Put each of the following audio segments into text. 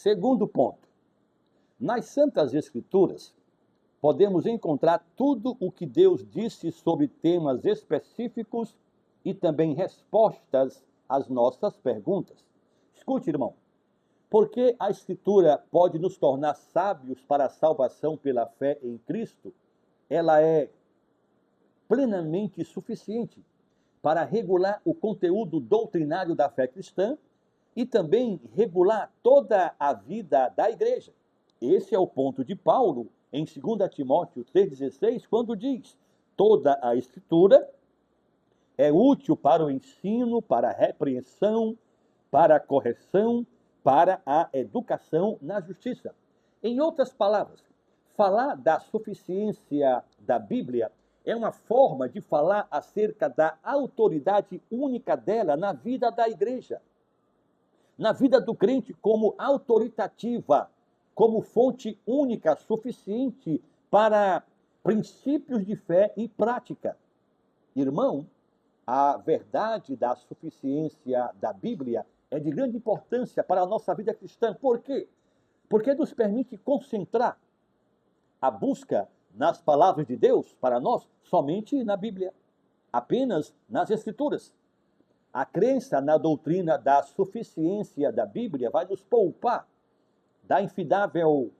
Segundo ponto, nas Santas Escrituras, podemos encontrar tudo o que Deus disse sobre temas específicos e também respostas às nossas perguntas. Escute, irmão, porque a Escritura pode nos tornar sábios para a salvação pela fé em Cristo, ela é plenamente suficiente para regular o conteúdo doutrinário da fé cristã e também regular toda a vida da igreja. Esse é o ponto de Paulo em 2 Timóteo 3,16, quando diz: toda a Escritura é útil para o ensino, para a repreensão, para a correção, para a educação na justiça. Em outras palavras, falar da suficiência da Bíblia é uma forma de falar acerca da autoridade única dela na vida da igreja, na vida do crente como autoritativa, como fonte única, suficiente para princípios de fé e prática. Irmão, a verdade da suficiência da Bíblia é de grande importância para a nossa vida cristã. Por quê? Porque nos permite concentrar a busca nas palavras de Deus para nós somente na Bíblia, apenas nas Escrituras. A crença na doutrina da suficiência da Bíblia vai nos poupar da infindável,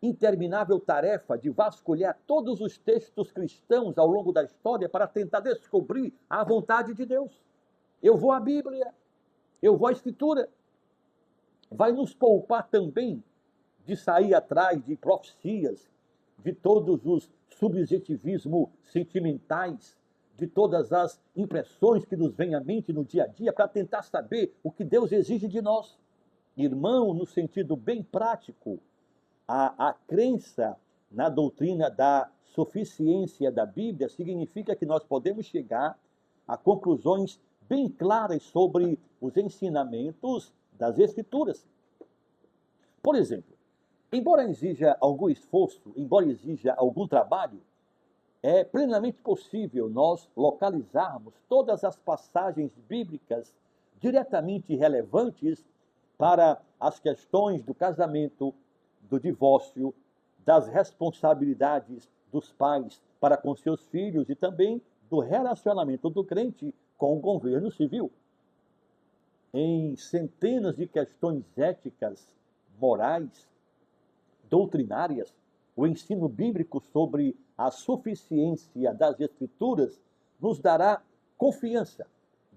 interminável tarefa de vasculhar todos os textos cristãos ao longo da história para tentar descobrir a vontade de Deus. Eu vou à Bíblia, eu vou à Escritura. Vai nos poupar também de sair atrás de profecias, de todos os subjetivismos sentimentais, de todas as impressões que nos vêm à mente no dia a dia para tentar saber o que Deus exige de nós. Irmão, no sentido bem prático, a crença na doutrina da suficiência da Bíblia significa que nós podemos chegar a conclusões bem claras sobre os ensinamentos das Escrituras. Por exemplo, embora exija algum esforço, embora exija algum trabalho, é plenamente possível nós localizarmos todas as passagens bíblicas diretamente relevantes para as questões do casamento, do divórcio, das responsabilidades dos pais para com seus filhos e também do relacionamento do crente com o governo civil. Em centenas de questões éticas, morais, doutrinárias, o ensino bíblico sobre a suficiência das Escrituras nos dará confiança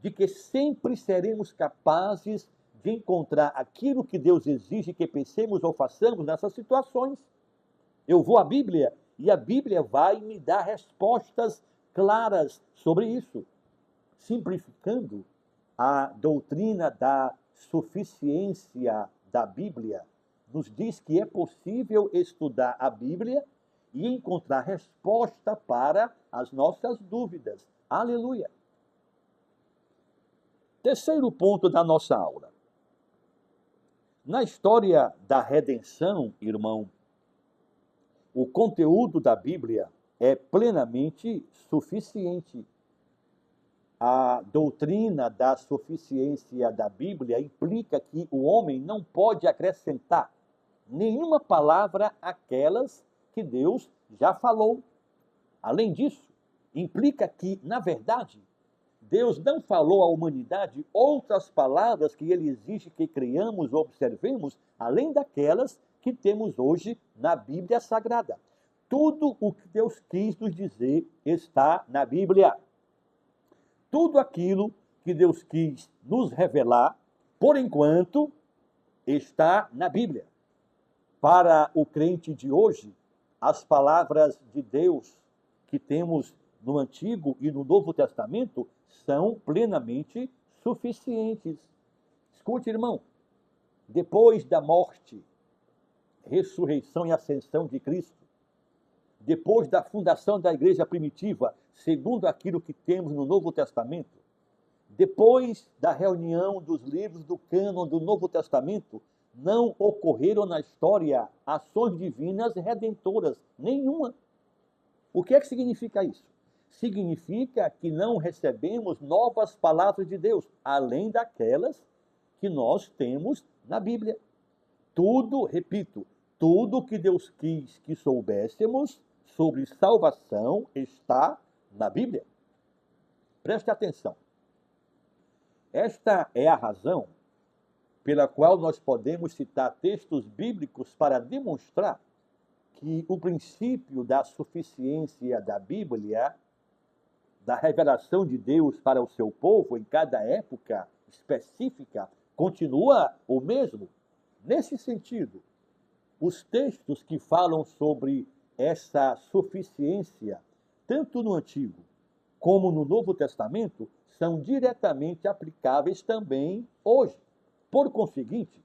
de que sempre seremos capazes de encontrar aquilo que Deus exige que pensemos ou façamos nessas situações. Eu vou à Bíblia e a Bíblia vai me dar respostas claras sobre isso. Simplificando, a doutrina da suficiência da Bíblia nos diz que é possível estudar a Bíblia e encontrar resposta para as nossas dúvidas. Aleluia! Terceiro ponto da nossa aula. Na história da redenção, irmão, o conteúdo da Bíblia é plenamente suficiente. A doutrina da suficiência da Bíblia implica que o homem não pode acrescentar nenhuma palavra àquelas que Deus já falou. Além disso, implica que, na verdade, Deus não falou à humanidade outras palavras que ele exige que creiamos ou observemos, além daquelas que temos hoje na Bíblia Sagrada. Tudo o que Deus quis nos dizer está na Bíblia. Tudo aquilo que Deus quis nos revelar, por enquanto, está na Bíblia. Para o crente de hoje, as palavras de Deus que temos no Antigo e no Novo Testamento são plenamente suficientes. Escute, irmão, depois da morte, ressurreição e ascensão de Cristo, depois da fundação da igreja primitiva, segundo aquilo que temos no Novo Testamento, depois da reunião dos livros do cânon do Novo Testamento, não ocorreram na história ações divinas redentoras, nenhuma. O que é que significa isso? Significa que não recebemos novas palavras de Deus, além daquelas que nós temos na Bíblia. Tudo, repito, tudo que Deus quis que soubéssemos sobre salvação está na Bíblia. Preste atenção. Esta é a razão pela qual nós podemos citar textos bíblicos para demonstrar que o princípio da suficiência da Bíblia, da revelação de Deus para o seu povo em cada época específica, continua o mesmo. Nesse sentido, os textos que falam sobre essa suficiência, tanto no Antigo como no Novo Testamento, são diretamente aplicáveis também hoje. Por conseguinte,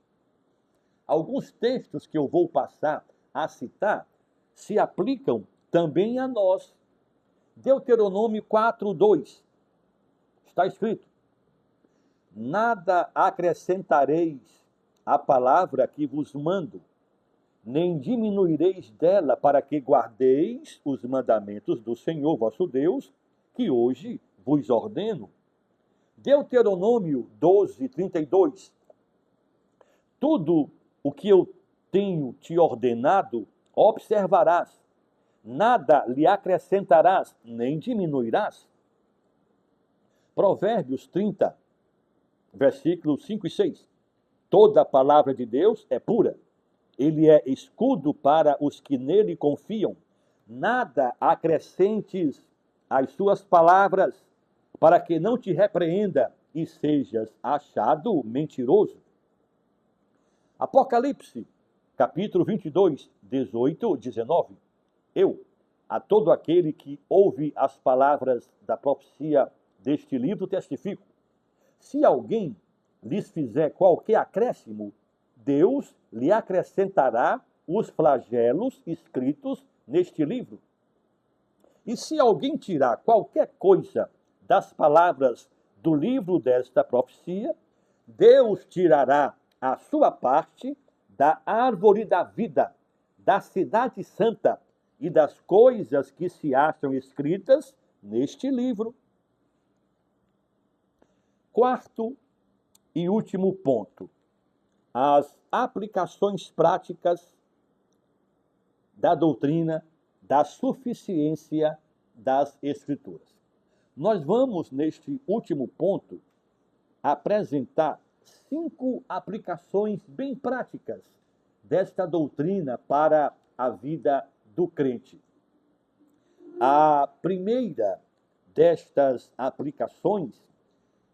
alguns textos que eu vou passar a citar se aplicam também a nós. Deuteronômio 4:2 está escrito: nada acrescentareis à palavra que vos mando, nem diminuireis dela, para que guardeis os mandamentos do Senhor vosso Deus, que hoje vos ordeno. Deuteronômio 12:32. Tudo o que eu tenho te ordenado, observarás. Nada lhe acrescentarás, nem diminuirás. Provérbios 30, versículos 5 e 6. Toda a palavra de Deus é pura. Ele é escudo para os que nele confiam. Nada acrescentes às suas palavras, para que não te repreenda e sejas achado mentiroso. Apocalipse, capítulo 22, 18, 19. Eu, a todo aquele que ouve as palavras da profecia deste livro, testifico. Se alguém lhes fizer qualquer acréscimo, Deus lhe acrescentará os flagelos escritos neste livro. E se alguém tirar qualquer coisa das palavras do livro desta profecia, Deus tirará a sua parte da árvore da vida, da cidade santa e das coisas que se acham escritas neste livro. Quarto e último ponto: as aplicações práticas da doutrina da suficiência das Escrituras. Nós vamos, neste último ponto, apresentar 5 aplicações bem práticas desta doutrina para a vida do crente. A primeira destas aplicações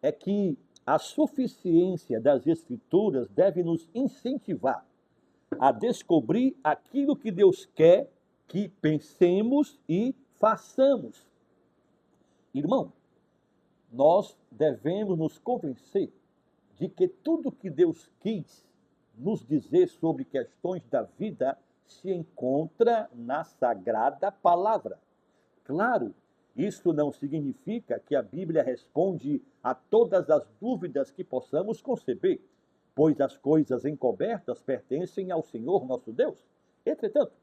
é que a suficiência das Escrituras deve nos incentivar a descobrir aquilo que Deus quer que pensemos e façamos. Irmão, nós devemos nos convencer de que tudo que Deus quis nos dizer sobre questões da vida se encontra na Sagrada Palavra. Claro, isso não significa que a Bíblia responde a todas as dúvidas que possamos conceber, pois as coisas encobertas pertencem ao Senhor nosso Deus. Entretanto,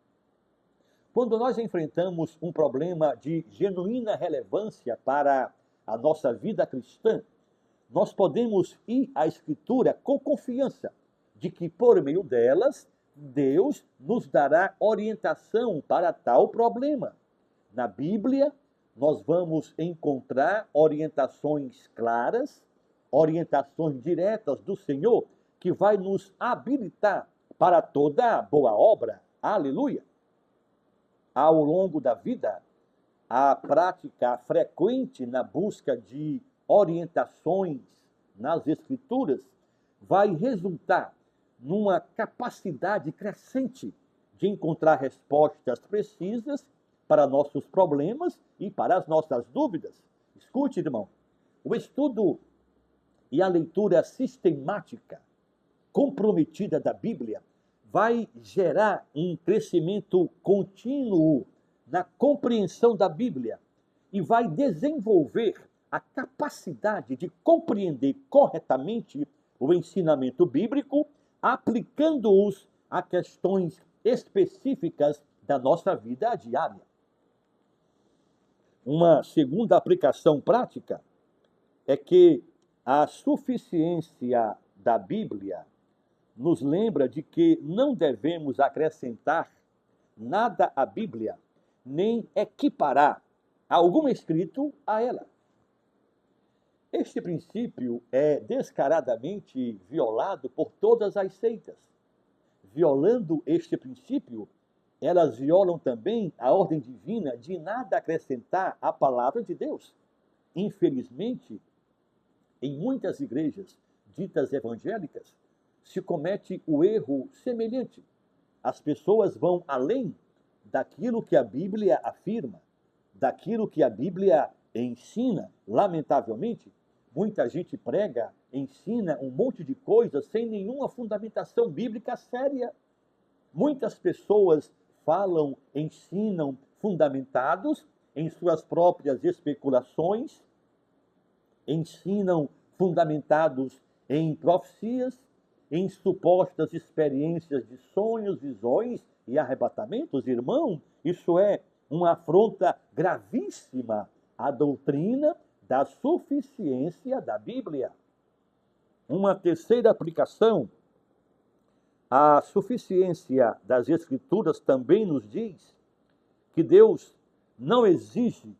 quando nós enfrentamos um problema de genuína relevância para a nossa vida cristã, nós podemos ir à Escritura com confiança de que, por meio delas, Deus nos dará orientação para tal problema. Na Bíblia, nós vamos encontrar orientações claras, orientações diretas do Senhor, que vai nos habilitar para toda boa obra. Aleluia! Ao longo da vida, a prática frequente na busca de orientações nas Escrituras vai resultar numa capacidade crescente de encontrar respostas precisas para nossos problemas e para as nossas dúvidas. Escute, irmão, o estudo e a leitura sistemática, comprometida da Bíblia, vai gerar um crescimento contínuo na compreensão da Bíblia e vai desenvolver a capacidade de compreender corretamente o ensinamento bíblico, aplicando-os a questões específicas da nossa vida diária. Uma segunda aplicação prática é que a suficiência da Bíblia nos lembra de que não devemos acrescentar nada à Bíblia, nem equiparar algum escrito a ela. Este princípio é descaradamente violado por todas as seitas. Violando este princípio, elas violam também a ordem divina de nada acrescentar à palavra de Deus. Infelizmente, em muitas igrejas ditas evangélicas, se comete o erro semelhante. As pessoas vão além daquilo que a Bíblia afirma, daquilo que a Bíblia ensina. Lamentavelmente, muita gente prega, ensina um monte de coisas sem nenhuma fundamentação bíblica séria. Muitas pessoas falam, ensinam fundamentados em suas próprias especulações, ensinam fundamentados em profecias, em supostas experiências de sonhos, visões e arrebatamentos. Irmão, isso é uma afronta gravíssima à doutrina da suficiência da Bíblia. Uma terceira aplicação, a suficiência das Escrituras também nos diz que Deus não exige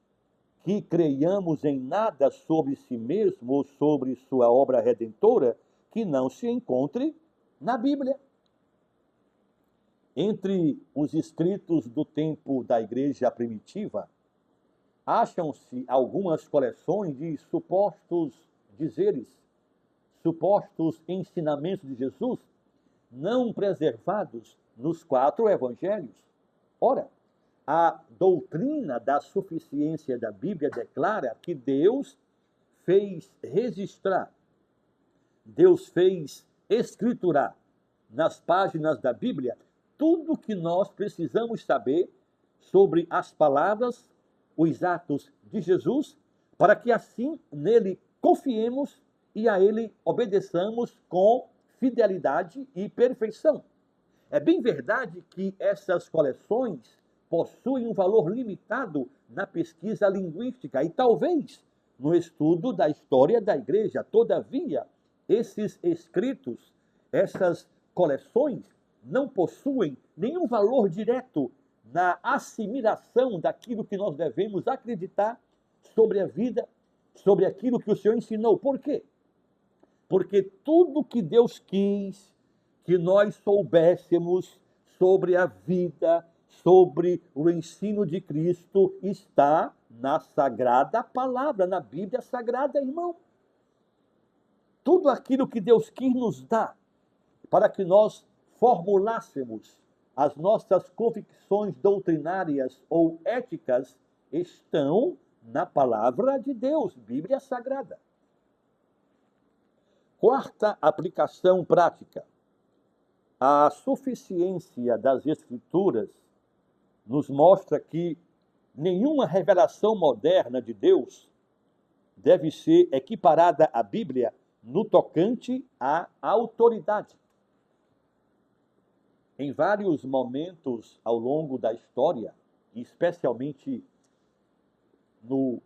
que creiamos em nada sobre si mesmo ou sobre sua obra redentora que não se encontre na Bíblia. Entre os escritos do tempo da igreja primitiva, acham-se algumas coleções de supostos dizeres, supostos ensinamentos de Jesus, não preservados nos 4 evangelhos. Ora, a doutrina da suficiência da Bíblia declara que Deus fez registrar, Deus fez escriturar nas páginas da Bíblia tudo o que nós precisamos saber sobre as palavras, os atos de Jesus, para que assim nele confiemos e a ele obedeçamos com fidelidade e perfeição. É bem verdade que essas coleções possuem um valor limitado na pesquisa linguística e talvez no estudo da história da igreja. Todavia, esses escritos, essas coleções, não possuem nenhum valor direto na assimilação daquilo que nós devemos acreditar sobre a vida, sobre aquilo que o Senhor ensinou. Por quê? Porque tudo que Deus quis que nós soubéssemos sobre a vida, sobre o ensino de Cristo, está na Sagrada Palavra, na Bíblia Sagrada, irmão. Tudo aquilo que Deus quis nos dar para que nós formulássemos as nossas convicções doutrinárias ou éticas estão na Palavra de Deus, Bíblia Sagrada. Quarta aplicação prática. A suficiência das Escrituras nos mostra que nenhuma revelação moderna de Deus deve ser equiparada à Bíblia no tocante à autoridade. Em vários momentos ao longo da história, especialmente no